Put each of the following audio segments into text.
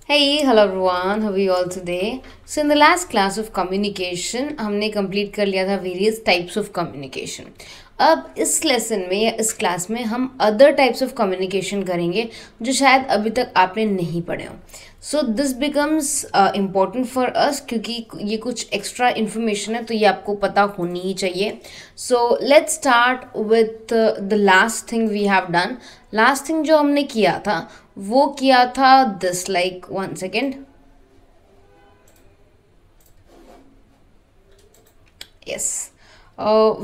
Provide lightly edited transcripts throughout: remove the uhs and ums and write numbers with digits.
Hey, hello everyone, how are you all today? So in the last class of communication हमने complete कर लिया था various types of communication. अब इस lesson में या इस क्लास में हम अदर टाइप्स ऑफ कम्युनिकेशन करेंगे जो शायद अभी तक आपने नहीं पढ़े हो. So this becomes important for us क्योंकि ये कुछ एक्स्ट्रा इन्फॉर्मेशन है तो ये आपको पता होनी ही चाहिए. So let's start with the last thing we have done. Last thing जो हमने किया था वो किया था this, like one second. Yes,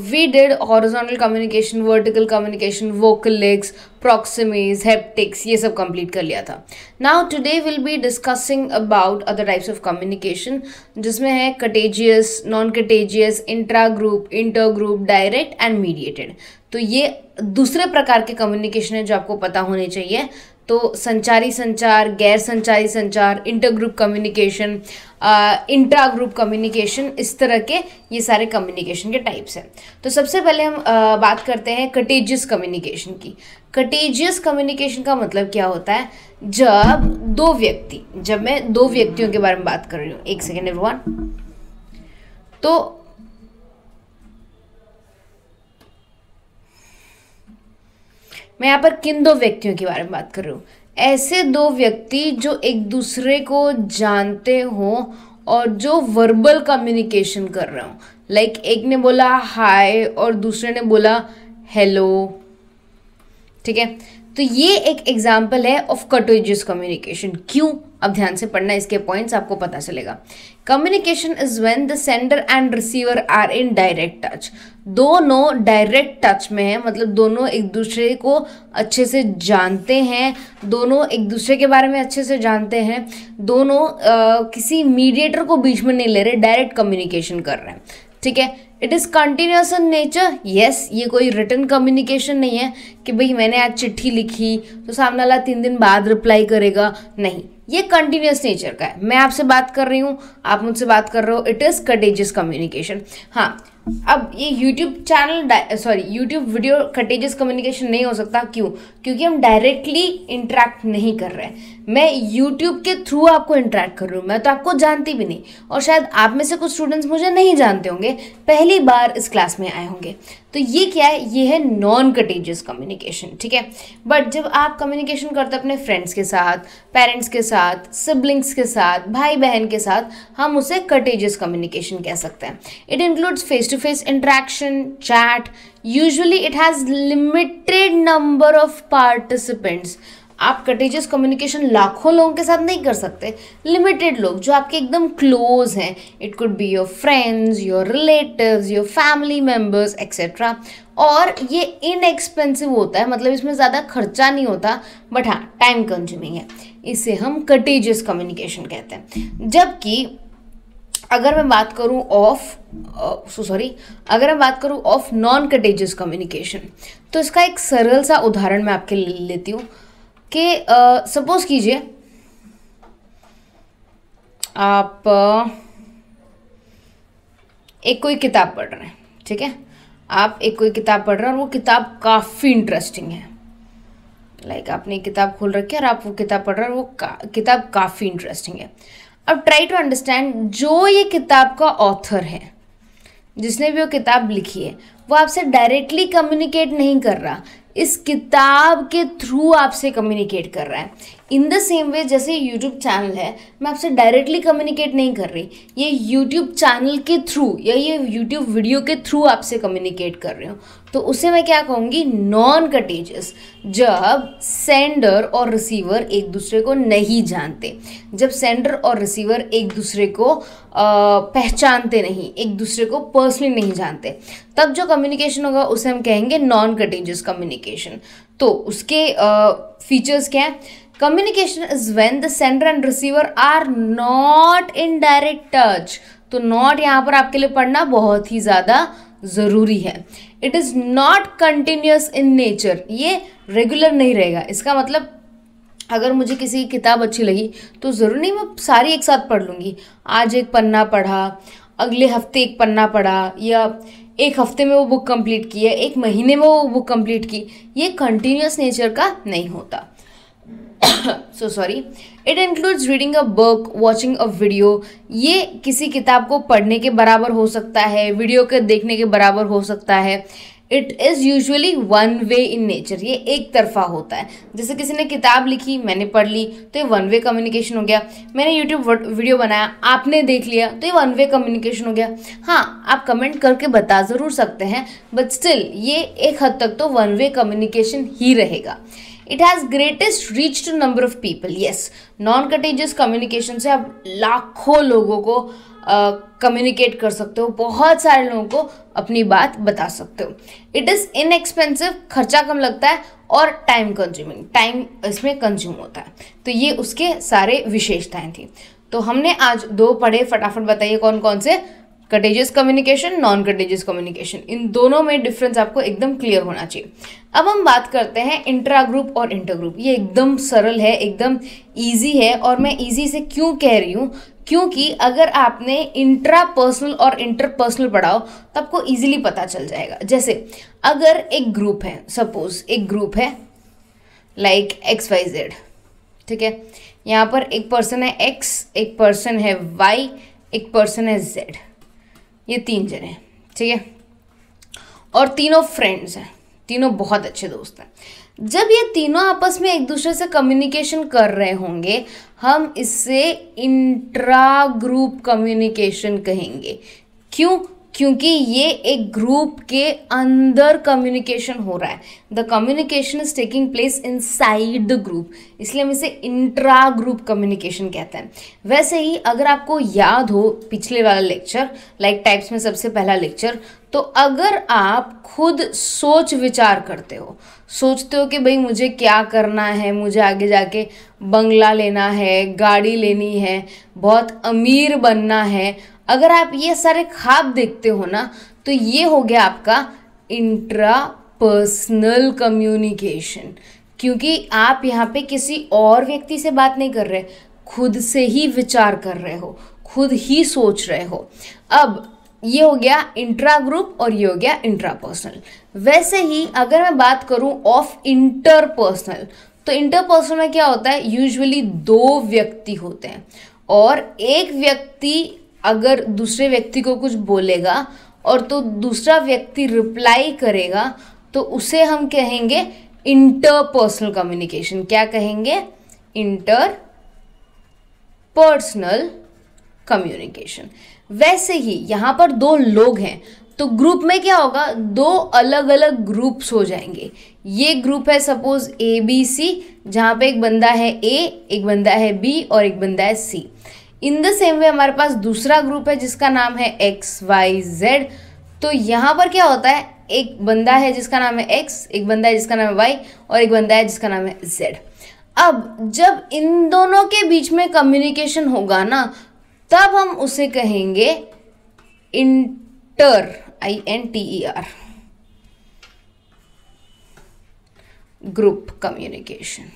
we did horizontal communication, vertical communication, vocal legs, proximies, haptics, ये सब complete कर लिया था. Now today we'll be discussing about other types of communication जिसमें है contagious, non-contagious, intra-group, inter-group, direct and mediated. तो ये दूसरे प्रकार के कम्युनिकेशन है जो आपको पता होने चाहिए. तो संचारी संचार, गैर संचारी संचार, inter group communication, intra group communication, इस तरह के ये सारे कम्युनिकेशन के टाइप्स हैं. तो सबसे पहले हम बात करते हैं कंटेजियस कम्युनिकेशन की. कंटेजियस कम्युनिकेशन का मतलब क्या होता है? जब मैं दो व्यक्तियों के बारे में बात कर रही हूँ. एक सेकेंड एवरीवन. तो मैं यहाँ पर किन दो व्यक्तियों के बारे में बात कर रही हूँ? ऐसे दो व्यक्ति जो एक दूसरे को जानते हों और जो वर्बल कम्युनिकेशन कर रहे हों. लाइक एक ने बोला हाय और दूसरे ने बोला हेलो. ठीक है, तो ये एक एग्जाम्पल है ऑफ कंटेजियस कम्युनिकेशन. क्यों? अब ध्यान से पढ़ना, इसके पॉइंट्स आपको पता चलेगा. Communication is when the sender and receiver are in direct touch. दोनों डायरेक्ट टच में है, मतलब दोनों एक दूसरे को अच्छे से जानते हैं, दोनों एक दूसरे के बारे में अच्छे से जानते हैं, दोनों किसी मीडिएटर को बीच में नहीं ले रहे, डायरेक्ट कम्युनिकेशन कर रहे हैं. ठीक है, it is continuous in nature. Yes, ये कोई रिटन कम्युनिकेशन नहीं है कि भाई मैंने आज चिट्ठी लिखी तो सामने वाला 3 दिन बाद रिप्लाई करेगा. नहीं, ये कंटिन्यूस नेचर का है. मैं आपसे बात कर रही हूँ, आप मुझसे बात कर रहे हो, इट इज़ कंटेजियस कम्युनिकेशन. हाँ, अब ये यूट्यूब वीडियो कंटेजियस कम्युनिकेशन नहीं हो सकता. क्यों? क्योंकि हम डायरेक्टली इंटरेक्ट नहीं कर रहे हैं. मैं यूट्यूब के थ्रू आपको इंटरेक्ट कर रही हूँ, मैं तो आपको जानती भी नहीं, और शायद आप में से कुछ स्टूडेंट्स मुझे नहीं जानते होंगे, पहली बार इस क्लास में आए होंगे. तो ये क्या है? ये है नॉन कंटेजियस कम्युनिकेशन. ठीक है, बट जब आप कम्युनिकेशन करते हैं अपने फ्रेंड्स के साथ, पेरेंट्स के साथ, सिबलिंग्स के साथ, भाई बहन के साथ, हम उसे कंटेजियस कम्युनिकेशन कह सकते हैं. It includes face to face interaction, chat. Usually it has limited number of participants. आप कंटेजियस कम्युनिकेशन लाखों लोगों के साथ नहीं कर सकते, लिमिटेड लोग जो आपके एकदम क्लोज हैं. It could be your friends, your relatives, your family members etcetera. और ये इनएक्सपेंसिव होता है, मतलब इसमें ज़्यादा खर्चा नहीं होता, बट हाँ टाइम कंज्यूमिंग है. इसे हम कंटेजियस कम्युनिकेशन कहते हैं. जबकि अगर मैं बात करूं ऑफ नॉन कंटेजियस कम्युनिकेशन, तो इसका एक सरल सा उदाहरण मैं आपके लिए लेती हूँ कि सपोज कीजिए आप एक कोई किताब पढ़ रहे हैं. ठीक है, आप एक कोई किताब पढ़ रहे हैं और वो किताब काफ़ी इंटरेस्टिंग है. लाइक आपने किताब खोल रखी है और आप वो किताब पढ़ रहे हैं और वो किताब काफ़ी इंटरेस्टिंग है. अब ट्राई टू अंडरस्टैंड, जो ये किताब का ऑथर है, जिसने भी वो किताब लिखी है, वो आपसे डायरेक्टली कम्युनिकेट नहीं कर रहा, इस किताब के थ्रू आपसे कम्युनिकेट कर रहा है. इन द सेम वे जैसे यूट्यूब चैनल है, मैं आपसे डायरेक्टली कम्युनिकेट नहीं कर रही, ये यूट्यूब चैनल के थ्रू या ये यूट्यूब वीडियो के थ्रू आपसे कम्युनिकेट कर रही हूँ. तो उसे मैं क्या कहूँगी? Non contagious. जब सेंडर और रिसीवर एक दूसरे को नहीं जानते, जब सेंडर और रिसीवर एक दूसरे को पहचानते नहीं, एक दूसरे को पर्सनली नहीं जानते, तब जो कम्युनिकेशन होगा उसे हम कहेंगे नॉन कंटेजियस कम्युनिकेशन. तो उसके फीचर्स क्या है? Communication is when the sender and receiver are not in direct touch. तो नॉट यहाँ पर आपके लिए पढ़ना बहुत ही ज़्यादा ज़रूरी है. It is not continuous in nature. ये रेगुलर नहीं रहेगा. इसका मतलब अगर मुझे किसी की किताब अच्छी लगी तो ज़रूर नहीं मैं सारी एक साथ पढ़ लूँगी. आज एक पन्ना पढ़ा, अगले हफ्ते एक पन्ना पढ़ा, या एक हफ्ते में वो बुक कंप्लीट की है, एक महीने में वो बुक कंप्लीट की. ये कंटिन्यूस नेचर का नहीं होता. So sorry, it includes reading a book, watching a video. ये किसी किताब को पढ़ने के बराबर हो सकता है, वीडियो के देखने के बराबर हो सकता है। It is usually one way in nature, ये एक तरफा होता है। जैसे किसी ने किताब लिखी, मैंने पढ़ ली, तो ये वन वे कम्युनिकेशन हो गया। मैंने यूट्यूब वीडियो बनाया, आपने देख लिया, तो ये वन वे कम्युनिकेशन हो गया। हाँ, आप कमेंट करके बता ज़रूर सकते हैं, बट स्टिल ये एक हद तक तो वन वे कम्युनिकेशन ही रहेगा। It has greatest reach to number of people. Yes, non contagious communication से आप लाखों लोगों को कम्युनिकेट कर सकते हो, बहुत सारे लोगों को अपनी बात बता सकते हो। इट इज़ इनएक्सपेंसिव, खर्चा कम लगता है, और टाइम कंज्यूमिंग, टाइम इसमें कंज्यूम होता है। तो ये उसके सारे विशेषताएं थी। तो हमने आज 2 पढ़े, फटाफट बताइए कौन कौन से। Contagious communication, non contagious communication, इन दोनों में डिफरेंस आपको एकदम क्लियर होना चाहिए। अब हम बात करते हैं इंट्रा ग्रुप और इंटर ग्रुप। ये एकदम सरल है, एकदम ईजी है, और मैं ईजी से क्यों कह रही हूँ, क्योंकि अगर आपने इंट्रा पर्सनल और इंटर पर्सनल पढ़ाओ तो आपको ईजिली पता चल जाएगा। जैसे अगर एक ग्रुप है, सपोज एक ग्रुप है लाइक XYZ, ठीक है, यहाँ पर एक पर्सन है X, एक पर्सन है Y, एक पर्सन है Z, ये 3 जने हैं, ठीक है, और तीनों फ्रेंड्स हैं, तीनों बहुत अच्छे दोस्त हैं। जब ये तीनों आपस में एक दूसरे से कम्युनिकेशन कर रहे होंगे, हम इससे इंट्रा ग्रुप कम्युनिकेशन कहेंगे। क्यों? क्योंकि ये एक ग्रुप के अंदर कम्युनिकेशन हो रहा है। The communication is taking place inside the group, इसलिए हम इसे इंट्रा ग्रुप कम्युनिकेशन कहते हैं। वैसे ही अगर आपको याद हो पिछले वाला लेक्चर, लाइक टाइप्स में सबसे पहला लेक्चर, तो अगर आप खुद सोच विचार करते हो, सोचते हो कि भाई मुझे क्या करना है, मुझे आगे जाके बंगला लेना है, गाड़ी लेनी है, बहुत अमीर बनना है, अगर आप ये सारे ख्वाब देखते हो ना, तो ये हो गया आपका इंट्रा पर्सनल कम्युनिकेशन। क्योंकि आप यहाँ पे किसी और व्यक्ति से बात नहीं कर रहे, खुद से ही विचार कर रहे हो, खुद ही सोच रहे हो। अब ये हो गया इंट्रा ग्रुप और ये हो गया इंट्रा पर्सनल। वैसे ही अगर मैं बात करूं ऑफ इंटर पर्सनल, तो इंटर पर्सनल में क्या होता है, यूजुअली 2 व्यक्ति होते हैं, और एक व्यक्ति अगर दूसरे व्यक्ति को कुछ बोलेगा और तो दूसरा व्यक्ति रिप्लाई करेगा, तो उसे हम कहेंगे इंटर पर्सनल कम्युनिकेशन। क्या कहेंगे? Inter personal communication. वैसे ही यहाँ पर 2 लोग हैं, तो ग्रुप में क्या होगा, 2 अलग अलग ग्रुप्स हो जाएंगे। ये ग्रुप है सपोज ABC, जहाँ पे एक बंदा है A, एक बंदा है B और एक बंदा है C। In the same way हमारे पास दूसरा ग्रुप है जिसका नाम है XYZ। तो यहाँ पर क्या होता है, एक बंदा है जिसका नाम है X, एक बंदा है जिसका नाम है Y और एक बंदा है जिसका नाम है Z। अब जब इन दोनों के बीच में कम्युनिकेशन होगा ना, तब हम उसे कहेंगे inter, INTER, group communication.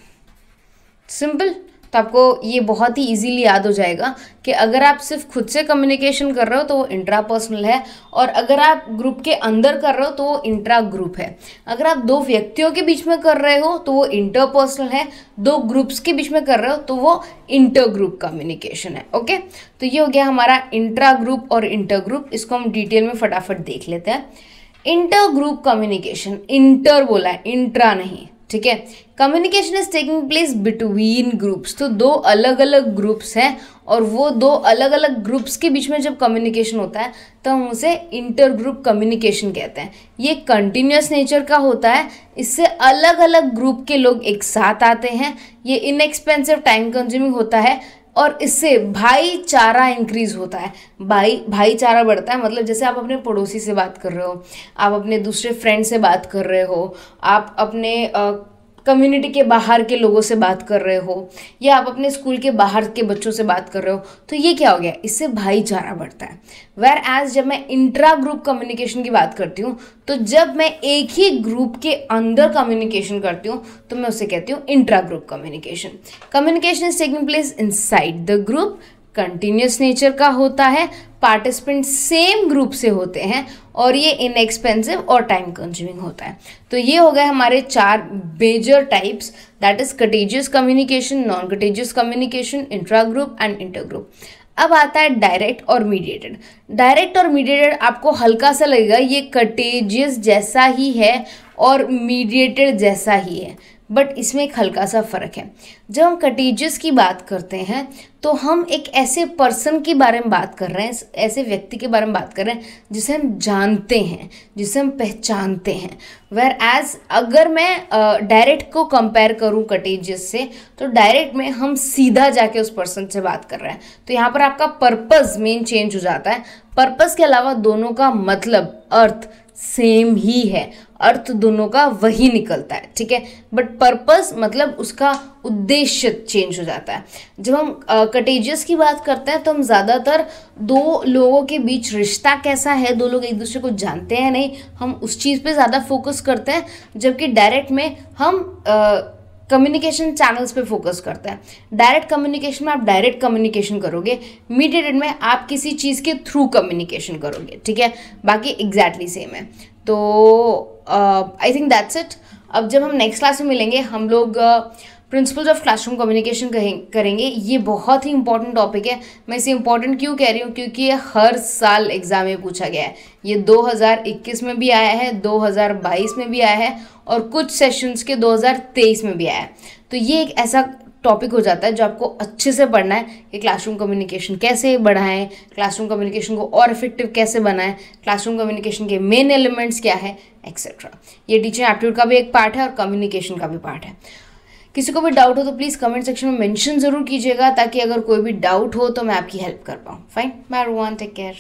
Simple. तो आपको ये बहुत ही इजीली याद हो जाएगा कि अगर आप सिर्फ खुद से कम्युनिकेशन कर रहे हो तो वो इंट्रा पर्सनल है, और अगर आप ग्रुप के अंदर कर रहे हो तो वो इंट्रा ग्रुप है। अगर आप 2 व्यक्तियों के बीच में कर रहे हो तो वो इंटर पर्सनल है, 2 ग्रुप्स के बीच में कर रहे हो तो वो इंटर ग्रुप कम्युनिकेशन है। ओके, तो ये हो गया हमारा इंट्रा ग्रुप और इंटर ग्रुप। इसको हम डिटेल में फटाफट देख लेते हैं। इंटर ग्रुप कम्युनिकेशन, इंटर बोला है, इंट्रा नहीं, ठीक है। Communication is taking place between groups, तो 2 अलग अलग ग्रुप्स हैं, और वो 2 अलग अलग ग्रुप्स के बीच में जब कम्युनिकेशन होता है तो हम उसे इंटर ग्रुप कम्युनिकेशन कहते हैं। ये कंटिन्यूस नेचर का होता है, इससे अलग अलग ग्रुप के लोग एक साथ आते हैं। ये इनएक्सपेंसिव, टाइम कंज्यूमिंग होता है, और इससे भाईचारा इंक्रीज होता है। भाईचारा बढ़ता है, मतलब जैसे आप अपने पड़ोसी से बात कर रहे हो, आप अपने दूसरे फ्रेंड से बात कर रहे हो, आप अपने कम्युनिटी के बाहर के लोगों से बात कर रहे हो, या आप अपने स्कूल के बाहर के बच्चों से बात कर रहे हो, तो ये क्या हो गया, इससे भाईचारा बढ़ता है। वेयर एज जब मैं इंट्रा ग्रुप कम्युनिकेशन की बात करती हूँ, तो जब मैं एक ही ग्रुप के अंदर कम्युनिकेशन करती हूँ तो मैं उसे कहती हूँ intra group communication. Communication is taking place inside the group, continuous nature का होता है, पार्टिसिपेंट सेम ग्रुप से होते हैं और ये इनएक्सपेंसिव और टाइम कंज्यूमिंग होता है। तो ये हो गए हमारे 4 major types, that is contagious communication, non contagious communication, intra group and inter group. अब आता है डायरेक्ट और मीडिएटेड। डायरेक्ट और मीडिएटेड आपको हल्का सा लगेगा ये कंटेजियस जैसा ही है और मीडिएटेड जैसा ही है, बट इसमें एक हल्का सा फ़र्क है। जब हम कंटेजियस की बात करते हैं तो हम एक ऐसे पर्सन के बारे में बात कर रहे हैं, ऐसे व्यक्ति के बारे में बात कर रहे हैं जिसे हम जानते हैं, जिसे हम पहचानते हैं। वेयर एज अगर मैं डायरेक्ट को कंपेयर करूं कंटेजियस से, तो डायरेक्ट में हम सीधा जाके उस पर्सन से बात कर रहे हैं, तो यहाँ पर आपका पर्पस मेन चेंज हो जाता है। पर्पस के अलावा दोनों का मतलब, अर्थ सेम ही है, अर्थ दोनों का वही निकलता है, ठीक है, बट पर्पस मतलब उसका उद्देश्य चेंज हो जाता है। जब हम कंटेजियस की बात करते हैं तो हम ज़्यादातर 2 लोगों के बीच रिश्ता कैसा है, 2 लोग एक दूसरे को जानते हैं नहीं, हम उस चीज़ पे ज़्यादा फोकस करते हैं, जबकि डायरेक्ट में हम कम्युनिकेशन चैनल्स पे फोकस करते हैं। डायरेक्ट कम्युनिकेशन में आप डायरेक्ट कम्युनिकेशन करोगे, मीडिएटेड में आप किसी चीज़ के थ्रू कम्युनिकेशन करोगे, ठीक है, बाकी एग्जैक्टली सेम है। तो आई थिंक दैट्स इट। अब जब हम नेक्स्ट क्लास में मिलेंगे हम लोग प्रिंसिपल्स ऑफ क्लासरूम कम्युनिकेशन करेंगे। ये बहुत ही इंपॉर्टेंट टॉपिक है। मैं इसे इंपॉर्टेंट क्यों कह रही हूँ, क्योंकि ये हर साल एग्जाम में पूछा गया है। ये 2021 में भी आया है, 2022 में भी आया है और कुछ सेशंस के 2023 में भी आया है। तो ये एक ऐसा टॉपिक हो जाता है जो आपको अच्छे से पढ़ना है कि क्लासरूम कम्युनिकेशन कैसे बढ़ाएं, क्लासरूम कम्युनिकेशन को और इफेक्टिव कैसे बनाएं, क्लासरूम कम्युनिकेशन के मेन एलिमेंट्स क्या है, एक्सेट्रा। ये टीचिंग एप्टीट्यूड का भी एक पार्ट है और कम्युनिकेशन का भी पार्ट है। किसी को भी डाउट हो तो प्लीज़ कमेंट सेक्शन में मेंशन ज़रूर कीजिएगा, ताकि अगर कोई भी डाउट हो तो मैं आपकी हेल्प कर पाऊँ। Fine, bye everyone, take care.